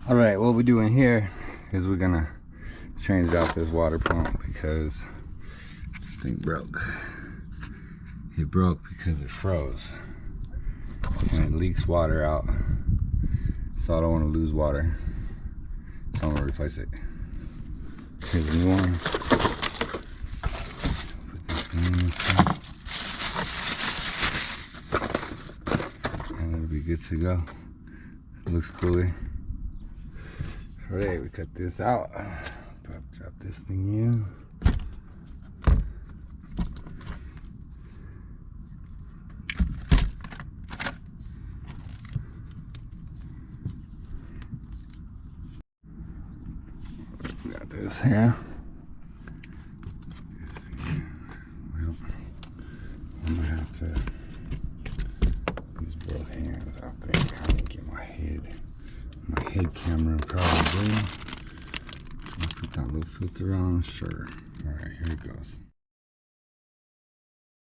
All right, what we're doing here is we're gonna change out this water pump because this thing broke. It broke because it froze and it leaks water out, so I don't want to lose water, so I'm gonna replace it. Here's a new one. And it'll be good to go. It looks cooler. Alright, we cut this out. Drop this thing in. We got this here. Well, I'm gonna have to use both hands, I think. I didn't get my head camera probably. Put that little filter on, sure. Alright, here it goes.